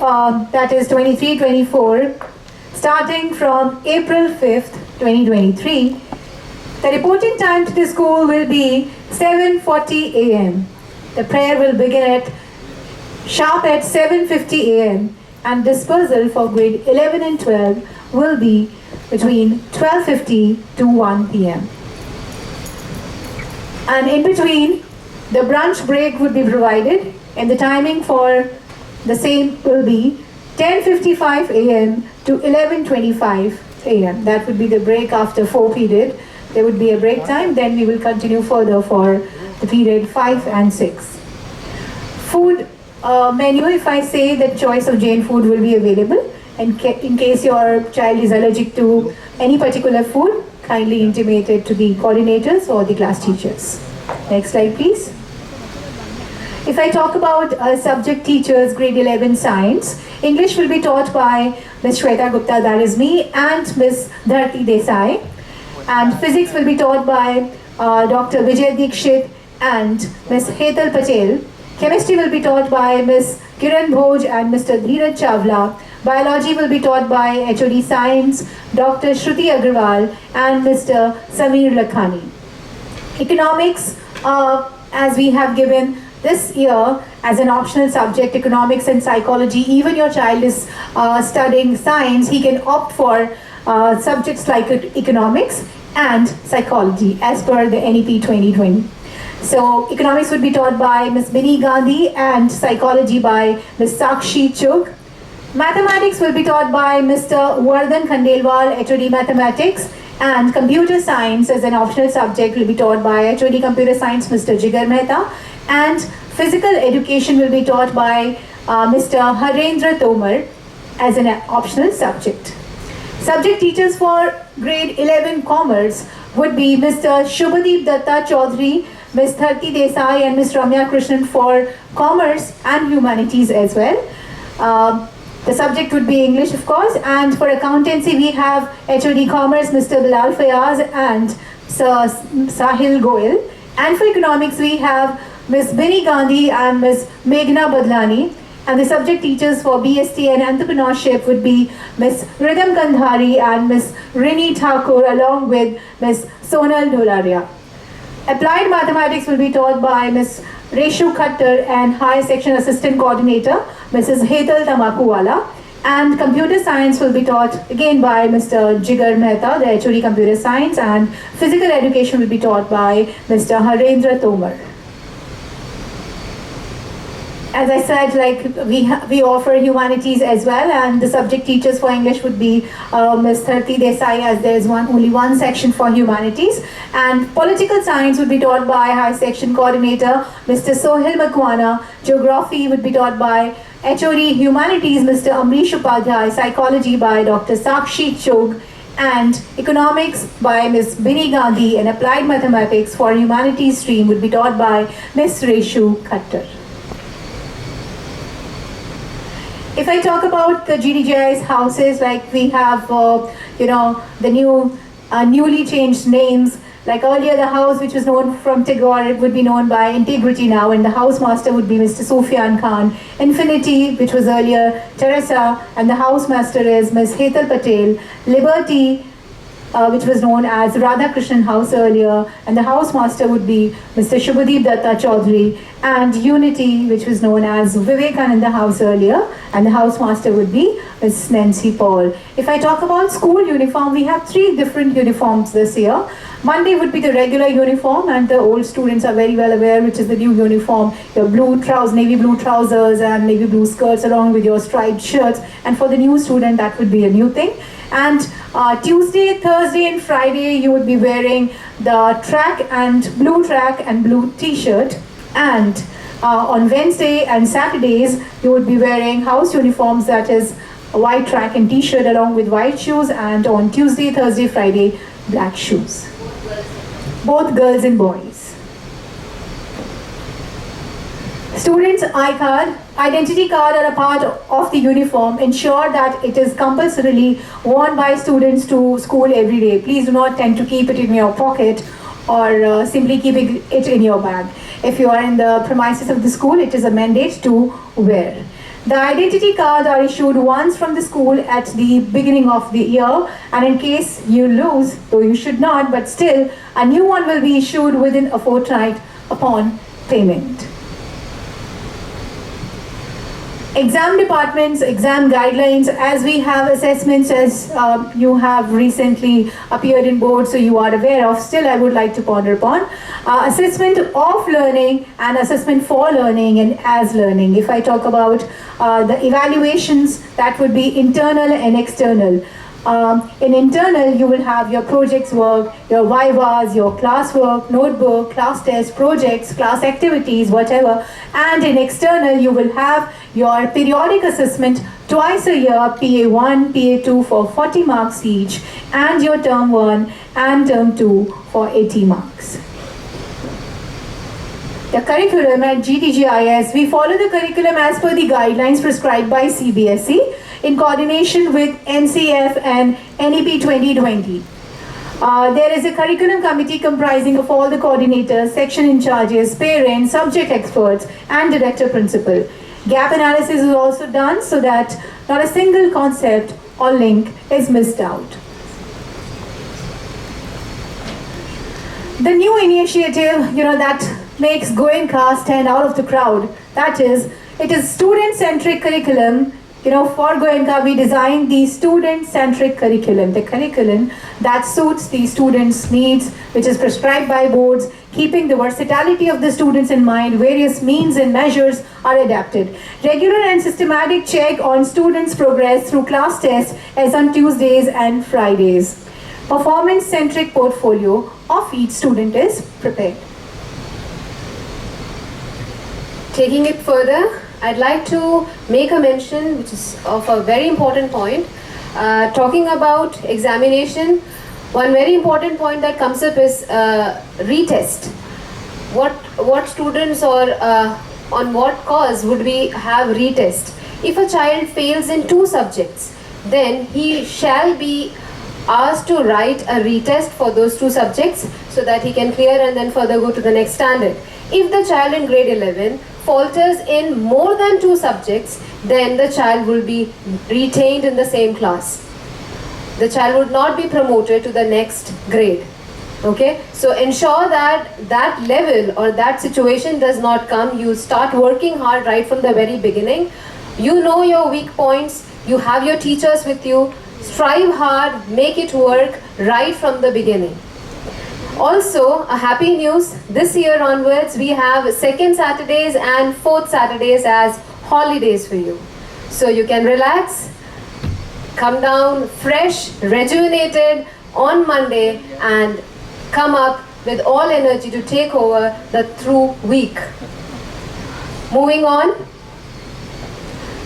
that is 23-24, starting from April 5th, 2023. The reporting time to the school will be 7:40 a.m. The prayer will begin at sharp at 7:50 a.m. and dispersal for grade 11 and 12 will be between 12:50 to 1 p.m. And in between, the brunch break would be provided, and the timing for the same will be 10:55 a.m. to 11:25 a.m. That would be the break after 4 period. There would be a break time, then we will continue further for the period 5 and 6. Food menu, if I say that choice of Jain food will be available, and in case your child is allergic to any particular food, kindly intimate it to the coordinators or the class teachers. Next slide, please. If I talk about subject teachers, grade 11 science, English will be taught by Ms. Shweta Gupta, that is me, and Ms. Dharti Desai. And physics will be taught by Dr. Vijay Dikshit and Ms. Hetal Patel. Chemistry will be taught by Ms. Kiran Bhoj and Mr. Dheeraj Chavla. Biology will be taught by HOD Science, Dr. Shruti Agarwal and Mr. Sameer Lakhani. Economics, as we have given this year as an optional subject, economics and psychology, even your child is studying science, he can opt for subjects like economics and psychology as per the NEP 2020. So economics would be taught by Ms. Bini Gandhi and psychology by Ms. Sakshi Chugh. Mathematics will be taught by Mr. Vardhan Khandelwal, HOD Mathematics, and computer science as an optional subject will be taught by HOD Computer Science, Mr. Jigar Mehta, and physical education will be taught by Mr. Harendra Tomar as an optional subject. Subject teachers for grade 11 commerce would be Mr. Shubhadeep Datta Chaudhary, Ms. Dharti Desai and Ms. Ramya Krishnan for commerce and humanities as well. The subject would be English, of course, and for accountancy we have HOD Commerce, Mr. Bilal Fayaz and Sir Sahil Goel. And for economics we have Ms. Bini Gandhi and Ms. Meghna Badlani. And the subject teachers for BST and entrepreneurship would be Ms. Rhythm Gandhari and Ms. Rini Thakur along with Ms. Sonal Dholaria. Applied mathematics will be taught by Ms. Reshu Khattar and High Section Assistant Coordinator Mrs. Hetal Tamakuwala. And computer science will be taught again by Mr. Jigar Mehta, the HOD Computer Science, and physical education will be taught by Mr. Harendra Tomar. As I said, like we offer humanities as well, and the subject teachers for English would be Ms. Dharti Desai, as there is only one section for humanities, and political science would be taught by High Section Coordinator Mr. Sohil Makwana. Geography would be taught by HOD Humanities Mr. Amrish Upadhyay, Psychology by Dr. Sakshi Chugh, and economics by Ms. Bini Gandhi, and applied mathematics for humanities stream would be taught by Ms. Reshu Khattar. If I talk about the GDJI's houses, like we have, the newly changed names. Like earlier, the house which was known from Tagore, it would be known by Integrity now, and the house master would be Mr. Sufyan Khan. Infinity, which was earlier Teresa, and the house master is Ms. Hetal Patel. Liberty, which was known as Radha Krishnan House earlier, and the house master would be Mr. Shubhadeep Datta Chaudhary, and Unity, which was known as Vivekananda House earlier, and the house master would be Ms. Nancy Paul. If I talk about school uniform, we have 3 different uniforms this year. Monday would be the regular uniform, and the old students are very well aware which is the new uniform. Your blue trousers, navy blue trousers and navy blue skirts along with your striped shirts, and for the new student that would be a new thing. And Tuesday, Thursday and Friday you would be wearing the track and blue t-shirt, and on Wednesday and Saturdays you would be wearing house uniforms, that is a white track and t-shirt along with white shoes, and on Tuesday, Thursday, Friday black shoes. Both girls and boys. Students' identity card are a part of the uniform. Ensure that it is compulsorily worn by students to school every day. Please do not tend to keep it in your pocket or simply keeping it in your bag. If you are in the premises of the school, it is a mandate to wear. The identity cards are issued once from the school at the beginning of the year, and in case you lose, though you should not, but still, a new one will be issued within a fortnight upon payment. Exam departments, exam guidelines, as we have assessments, as you have recently appeared in board, so you are aware of, still I would like to ponder upon. Assessment of learning and assessment for learning and as learning. If I talk about the evaluations, that would be internal and external. In internal, you will have your projects work, your vivas, your classwork, notebook, class tests, projects, class activities, whatever. And in external, you will have your periodic assessment twice a year, PA1, PA2 for 40 marks each, and your term 1 and term 2 for 80 marks. The curriculum at GDGIS, we follow the curriculum as per the guidelines prescribed by CBSE in coordination with NCF and NEP 2020. There is a curriculum committee comprising of all the coordinators, section in charges, parents, subject experts, and director principal. Gap analysis is also done so that not a single concept or link is missed out. The new initiative, that makes Goenka stand out of the crowd, that is, it is student-centric curriculum. For Goenka, we designed the student-centric curriculum, the curriculum that suits the students' needs, which is prescribed by boards, keeping the versatility of the students in mind. Various means and measures are adapted. Regular and systematic check on students' progress through class tests as on Tuesdays and Fridays. Performance-centric portfolio of each student is prepared. Taking it further, I'd like to make a mention, which is of a very important point. Talking about examination, one very important point that comes up is retest. What students or on what cause would we have retest? If a child fails in 2 subjects, then he shall be asked to write a retest for those 2 subjects so that he can clear and then further go to the next standard. If the child in grade 11 falters in more than 2 subjects, then the child will be retained in the same class. The child would not be promoted to the next grade. Okay, so ensure that that level or that situation does not come. You start working hard right from the very beginning. You know your weak points, you have your teachers with you. Strive hard, make it work right from the beginning. Also, a happy news, this year onwards we have 2nd Saturdays and 4th Saturdays as holidays for you. So you can relax, come down fresh, rejuvenated on Monday and come up with all energy to take over the through week. Moving on,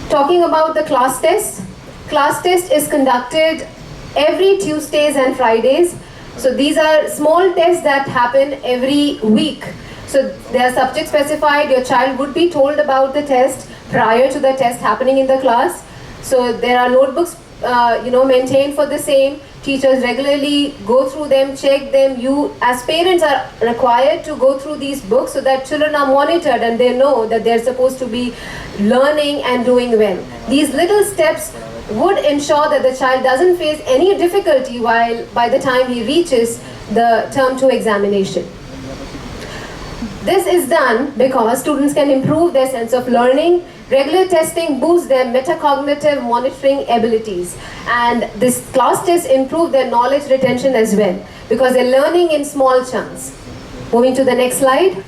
talking about the class test. Class test is conducted every Tuesdays and Fridays. So these are small tests that happen every week. So they are subject specified. Your child would be told about the test prior to the test happening in the class. So there are notebooks maintained for the same. Teachers regularly go through them, check them. You as parents are required to go through these books so that children are monitored and they know that they're supposed to be learning and doing well. These little steps would ensure that the child doesn't face any difficulty by the time he reaches the term 2 examination. This is done because students can improve their sense of learning. Regular testing boosts their metacognitive monitoring abilities, and this class test improve their knowledge retention as well because they're learning in small chunks. Moving to the next slide.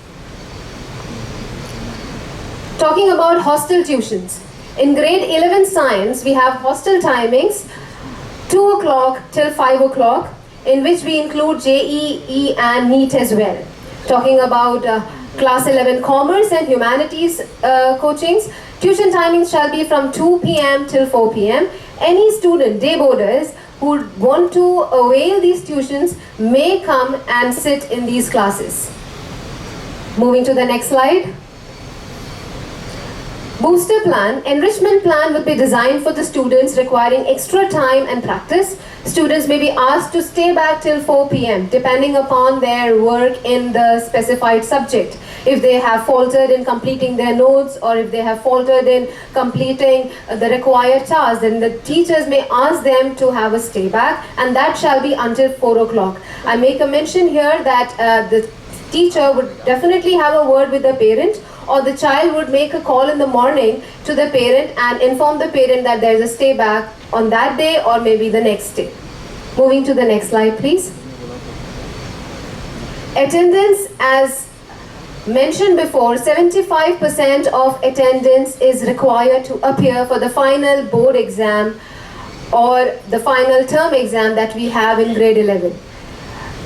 Talking about hostel tuitions. In grade 11 science, we have hostel timings 2 o'clock till 5 o'clock, in which we include JEE and NEET as well. Talking about class 11 commerce and humanities coachings, tuition timings shall be from 2 p.m. till 4 p.m. Any student, day boarders, who want to avail these tuitions may come and sit in these classes. Moving to the next slide. Booster plan, enrichment plan would be designed for the students requiring extra time and practice. Students may be asked to stay back till 4 p.m. depending upon their work in the specified subject. If they have faltered in completing their notes, or if they have faltered in completing the required tasks, then the teachers may ask them to have a stay back, and that shall be until 4 o'clock. I make a mention here that the teacher would definitely have a word with the parent, or the child would make a call in the morning to the parent and inform the parent that there is a stay back on that day or maybe the next day. Moving to the next slide, please. Attendance, as mentioned before, 75% of attendance is required to appear for the final board exam or the final term exam that we have in grade 11.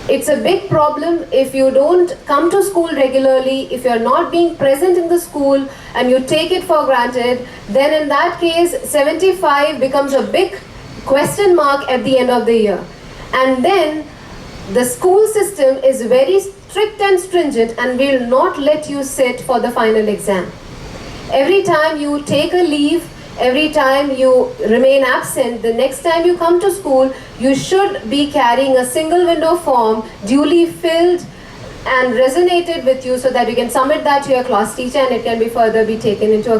It's a big problem if you don't come to school regularly, if you're not being present in the school and you take it for granted, then in that case 75 becomes a big question mark at the end of the year. And then the school system is very strict and stringent and will not let you sit for the final exam. Every time you take a leave, every time you remain absent, the next time you come to school, you should be carrying a single window form duly filled and resonated with you so that you can submit that to your class teacher and it can be further be taken into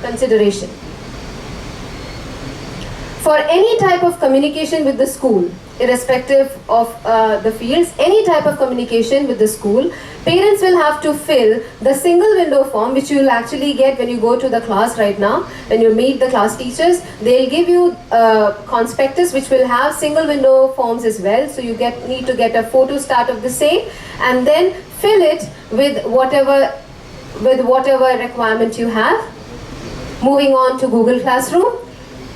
consideration. For any type of communication with the school, irrespective of the fields, any type of communication with the school, parents will have to fill the single window form, which you will actually get when you go to the class right now. When you meet the class teachers, they'll give you a conspectus which will have single window forms as well. So you need to get a photo start of the same and then fill it with whatever requirement you have. Moving on to Google Classroom.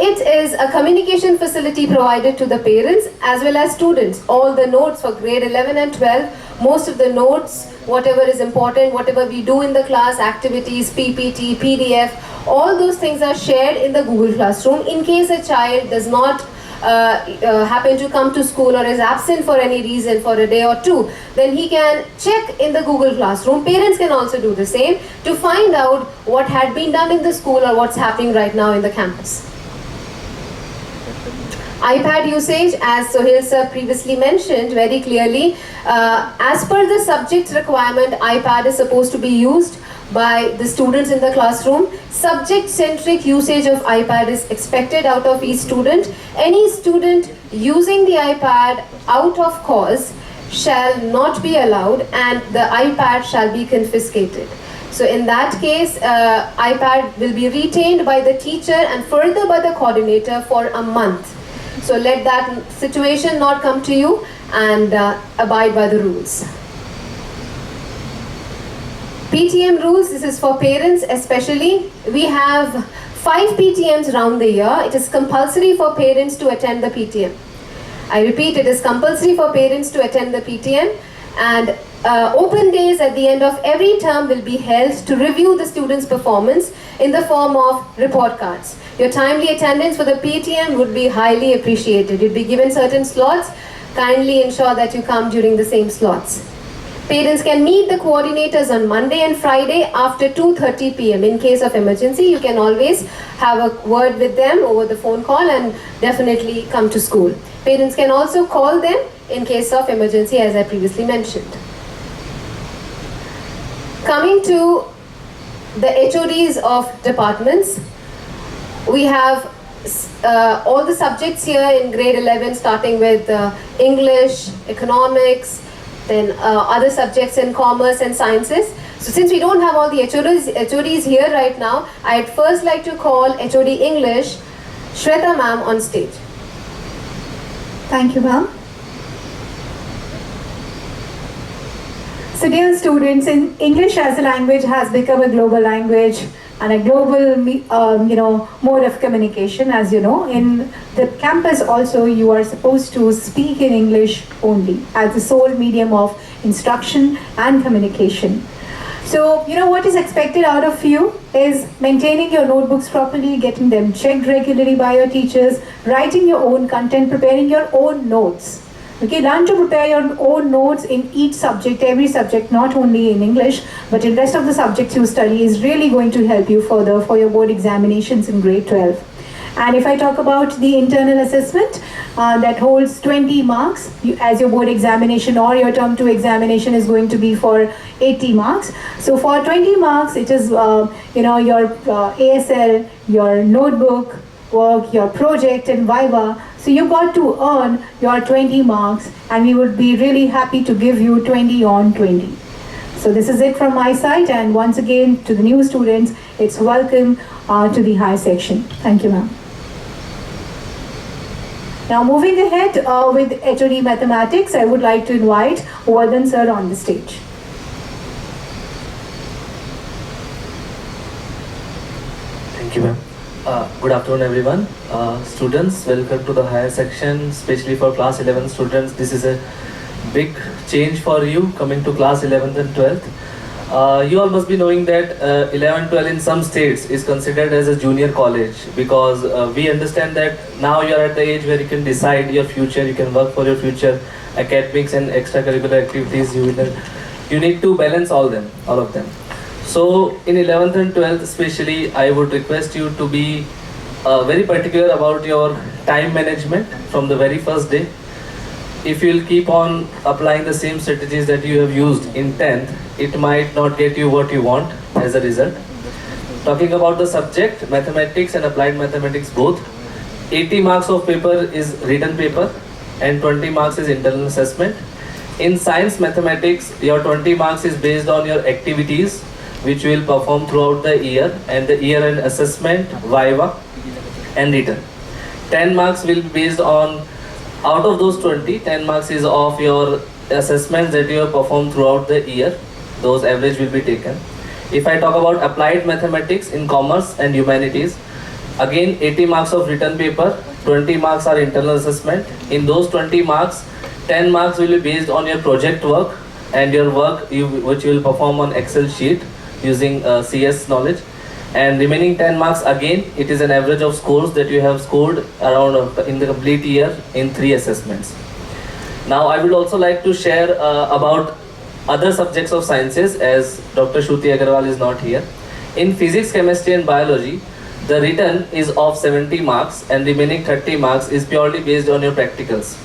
It is a communication facility provided to the parents as well as students. All the notes for grade 11 and 12, most of the notes, whatever is important, whatever we do in the class, activities, PPT, PDF, all those things are shared in the Google Classroom. In case a child does not happen to come to school or is absent for any reason for a day or two, then he can check in the Google Classroom. Parents can also do the same to find out what had been done in the school or what's happening right now in the campus. iPad usage, as Sohail sir previously mentioned very clearly, as per the subject requirement, iPad is supposed to be used by the students in the classroom. Subject-centric usage of iPad is expected out of each student. Any student using the iPad out of course shall not be allowed and the iPad shall be confiscated. So in that case, iPad will be retained by the teacher and further by the coordinator for a month. So let that situation not come to you and abide by the rules. PTM rules, this is for parents especially. We have 5 PTMs round the year. It is compulsory for parents to attend the PTM. I repeat, it is compulsory for parents to attend the PTM, and open days at the end of every term will be held to review the students' performance in the form of report cards. Your timely attendance for the PTM would be highly appreciated. You'd be given certain slots. Kindly ensure that you come during the same slots. Parents can meet the coordinators on Monday and Friday after 2:30 p.m. In case of emergency, you can always have a word with them over the phone call and definitely come to school. Parents can also call them in case of emergency, as I previously mentioned. Coming to the HODs of departments, we have all the subjects here in grade 11, starting with English, economics, then other subjects in commerce and sciences. So since we don't have all the HODs here right now, I'd first like to call HOD English, Shweta ma'am, on stage. Thank you, ma'am. So dear students, English as a language has become a global language and a global mode of communication. As you know, in the campus also you are supposed to speak in English only as the sole medium of instruction and communication. So what is expected out of you is maintaining your notebooks properly, getting them checked regularly by your teachers, writing your own content, preparing your own notes. Okay, learn to prepare your own notes in each subject, every subject, not only in English, but in rest of the subjects you study is really going to help you further for your board examinations in grade 12. And if I talk about the internal assessment, that holds 20 marks as your board examination, or your term 2 examination is going to be for 80 marks. So for 20 marks, it is your ASL, your notebook work, your project and Viva. So you got to earn your 20 marks, and we would be really happy to give you 20 on 20. So this is it from my side, and once again to the new students, it's welcome to the higher section. Thank you, ma'am. Now moving ahead with HOD Mathematics, I would like to invite Vardhan sir on the stage. Thank you, ma'am. Good afternoon, everyone. Students, welcome to the higher section, especially for class 11 students. This is a big change for you coming to class 11th and 12th. You all must be knowing that 11, 12 in some states is considered as a junior college, because we understand that now you are at the age where you can decide your future, you can work for your future, academics and extracurricular activities. You need to balance all of them. So in 11th and 12th especially, I would request you to be very particular about your time management from the very first day. If you'll keep on applying the same strategies that you have used in 10th, it might not get you what you want as a result. Talking about the subject, mathematics and applied mathematics both, 80 marks of paper is written paper and 20 marks is internal assessment. In science mathematics, your 20 marks is based on your activities which you will perform throughout the year, and the year end assessment, Viva and written. 10 marks will be based on, out of those 20, 10 marks is of your assessments that you have performed throughout the year. Those average will be taken. If I talk about applied mathematics in commerce and humanities, again 80 marks of written paper, 20 marks are internal assessment. In those 20 marks, 10 marks will be based on your project work and your work which you will perform on Excel sheet using CS knowledge. And remaining 10 marks, again it is an average of scores that you have scored around in the complete year in 3 assessments. Now I would also like to share about other subjects of sciences, as Dr. Shruti Agarwal is not here. In physics, chemistry and biology, the written is of 70 marks and remaining 30 marks is purely based on your practicals.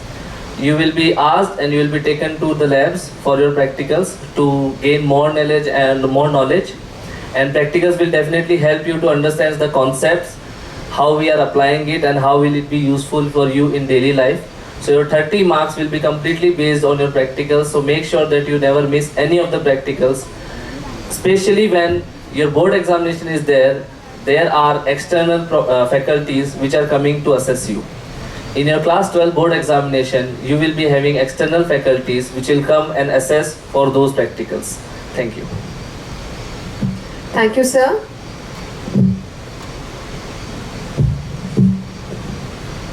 You will be asked and you will be taken to the labs for your practicals to gain more knowledge, and practicals will definitely help you to understand the concepts, how we are applying it and how will it be useful for you in daily life. So your 30 marks will be completely based on your practicals, so make sure that you never miss any of the practicals. Especially when your board examination is there are external faculties which are coming to assess you. In your class 12 board examination, you will be having external faculties which will come and assess for those practicals. Thank you. Thank you, sir.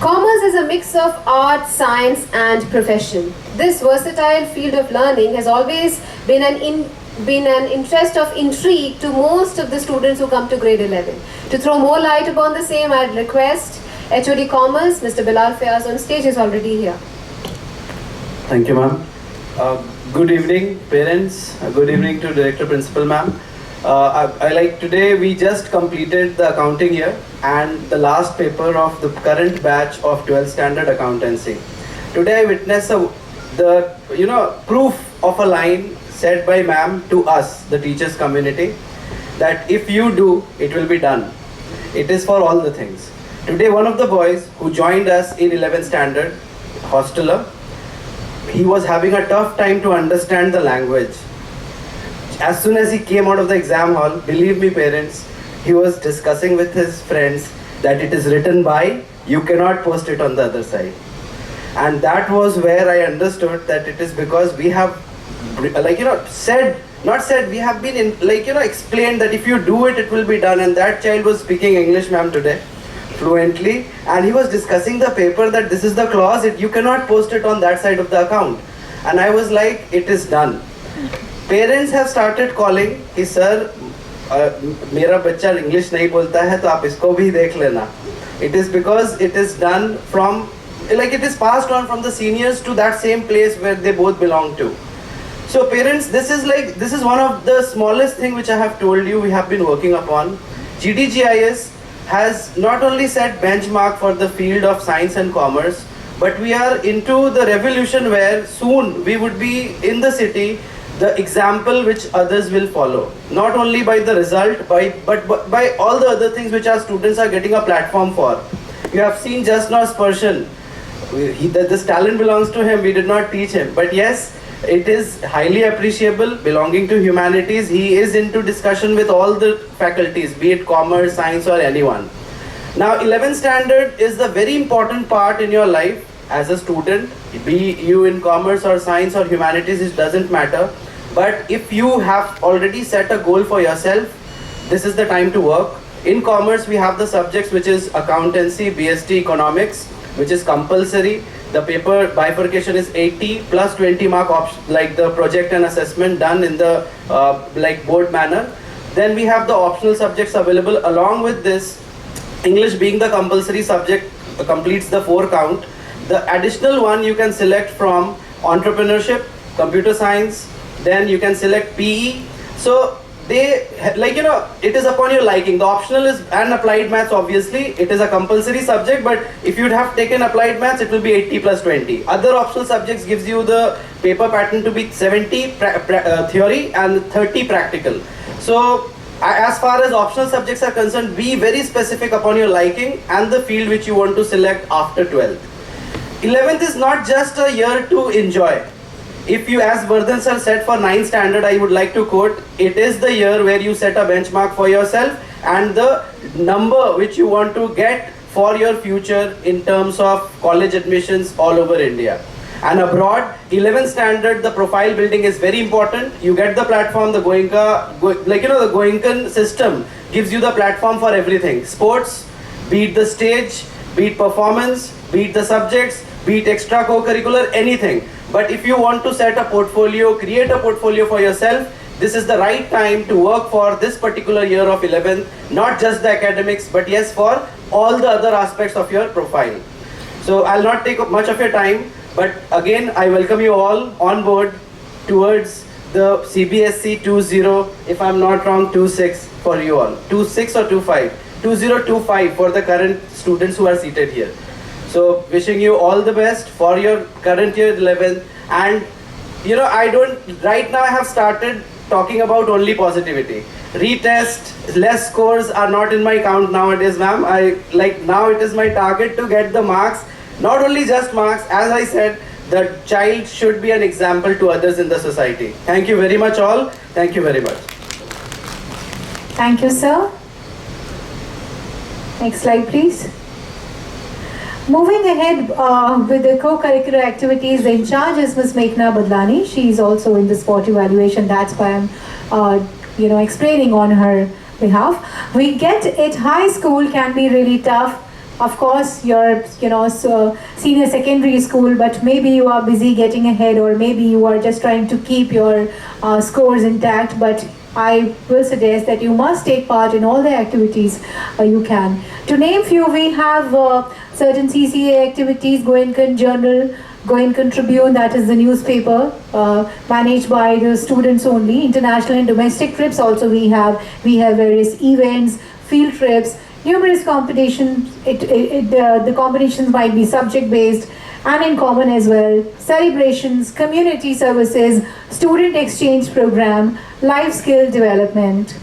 Commerce is a mix of art, science and profession. This versatile field of learning has always been an interest of intrigue to most of the students who come to grade 11. To throw more light upon the same, I'd request HOD Commerce, Mr. Bilal Fayaz on stage, is already here. Thank you, ma'am. Good evening, parents. Good evening to Director Principal, ma'am. Today we just completed the accounting year and the last paper of the current batch of 12th standard accountancy. Today I witnessed the proof of a line said by ma'am to us, the teachers community, that if you do, it will be done. It is for all the things. Today one of the boys who joined us in 11th standard, hosteler, he was having a tough time to understand the language. As soon as he came out of the exam hall, believe me parents, he was discussing with his friends that it is written by, you cannot post it on the other side. And that was where I understood that it is because we have we have been explained that if you do it, it will be done. And that child was speaking English, ma'am, today fluently, and he was discussing the paper that this is the clause, you cannot post it on that side of the account. And I was like, it is done. Parents have started calling कि sir मेरा बच्चा English नहीं बोलता है तो आप इसको भी देख लेना. It is because it is done from like it is passed on from the seniors to that same place where they both belong to. So parents, this is one of the smallest thing which I have told you we have been working upon. GDGIS has not only set benchmark for the field of science and commerce, but we are into the revolution where soon we would be in the city the example which others will follow. Not only by the result, but by all the other things which our students are getting a platform for. You have seen just now Sparshan. This talent belongs to him, we did not teach him. But yes, it is highly appreciable, belonging to humanities. He is into discussion with all the faculties, be it commerce, science or anyone. Now 11th standard is the very important part in your life as a student, be you in commerce or science or humanities, it doesn't matter. But if you have already set a goal for yourself, this is the time to work. In commerce, we have the subjects which is accountancy, BST, economics, which is compulsory. The paper bifurcation is 80 plus 20 mark like the project and assessment done in the like board manner. Then we have the optional subjects available. Along with this, English being the compulsory subject completes the 4 count. The additional one you can select from entrepreneurship, computer science, then you can select PE. So they, like, you know, it is upon your liking. The optional is and applied maths, obviously it is a compulsory subject, but if you'd have taken applied maths, it will be 80 plus 20. Other optional subjects gives you the paper pattern to be 70 theory and 30 practical. So as far as optional subjects are concerned, be very specific upon your liking and the field which you want to select after 12th. 11th is not just a year to enjoy. If you, as Vardhan sir said, for 9th standard, I would like to quote, it is the year where you set a benchmark for yourself and the number which you want to get for your future in terms of college admissions all over India. And abroad, 11th standard, the profile building is very important. You get the platform, the Goenka, like, you know, the Goenkan system gives you the platform for everything. Sports, be it the stage, be it performance, be it the subjects, be it extra co-curricular, anything. But if you want to set a portfolio, create a portfolio for yourself, this is the right time to work for this particular year of 11th, not just the academics, but yes, for all the other aspects of your profile. So I'll not take up much of your time, but again, I welcome you all on board towards the CBSC 2.0, if I'm not wrong, 2.6 for you all. 2.6 or 2.5? 2025 for the current students who are seated here. So wishing you all the best for your current year 11th. And you know, right now I have started talking about only positivity. Retest, less scores are not in my count nowadays, ma'am. Now it is my target to get the marks, not only just marks, as I said, the child should be an example to others in the society. Thank you very much all. Thank you very much. Thank you, sir. Next slide, please. Moving ahead with the co-curricular activities, the in charge is Ms. Meghna Badlani. She is also in the sport evaluation. That's why I'm, explaining on her behalf. We get it. High school can be really tough. Of course, you're, senior secondary school, but maybe you are busy getting ahead, or maybe you are just trying to keep your scores intact. But I will suggest that you must take part in all the activities you can. To name few, we have certain CCA activities, Goenkan Journal, Goenkan Tribune, that is the newspaper, managed by the students only. International and domestic trips also we have various events, field trips, numerous competitions. The competitions might be subject based and in common as well. Celebrations, community services, student exchange program, life skill development,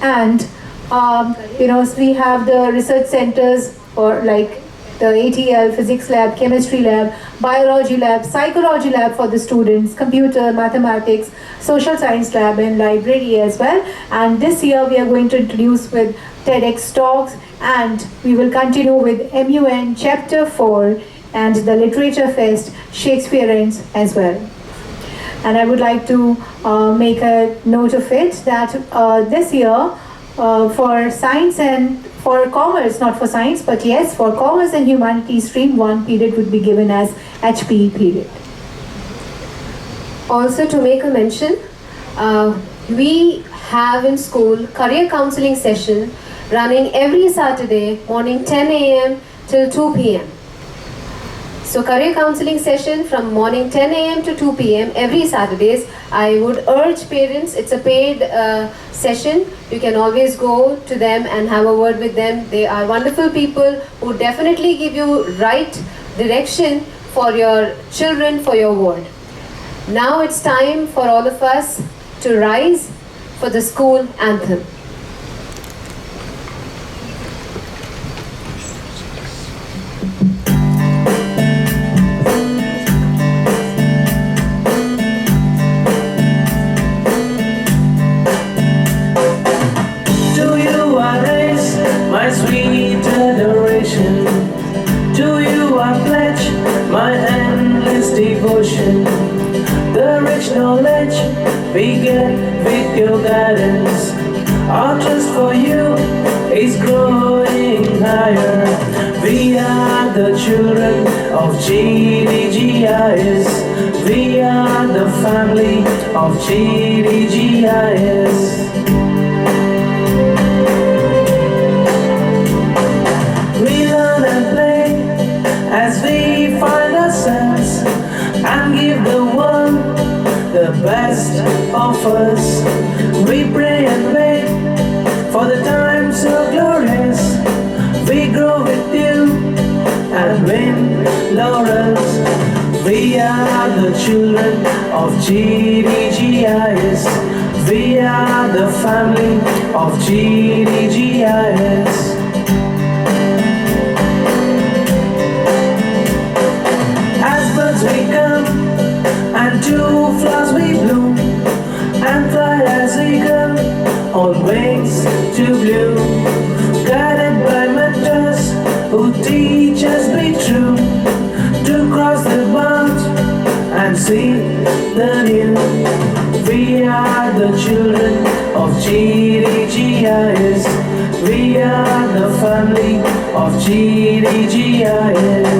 and we have the research centers for like the ATL, physics lab, chemistry lab, biology lab, psychology lab for the students, computer, mathematics, social science lab, and library as well. And this year we are going to introduce with TEDx talks, and we will continue with MUN Chapter 4 and the Literature Fest, Shakespeareans as well. And I would like to make a note of it that this year for science and for commerce, not for science, but yes, for commerce and humanities stream, 1 period would be given as HPE period. Also, to make a mention, we have in school career counseling session running every Saturday morning 10 a.m. till 2 p.m. So career counseling session from morning 10 a.m. to 2 p.m. every Saturdays. I would urge parents, it's a paid session. You can always go to them and have a word with them. They are wonderful people who definitely give you right direction for your children, for your ward. Now it's time for all of us to rise for the school anthem. To you I raise my sweet adoration. To you I pledge my endless devotion. The rich knowledge we get with your guidance. Our trust for you is growing higher. We are the children of G.D.Goenka. We are the family of G.D.Goenka. We learn and play as we find ourselves and give the world the best of us. We pray and wait for the time so glorious. We grow with you and win laurels. We are the children of G.D.Goenka. We are the family of G.D.Goenka. We come and to flowers we bloom and fly as eagle on wings to blue, guided by mentors who teach us be true, to cross the bound and see the new. We are the children of G.D.Goenka. We are the family of G.D.Goenka.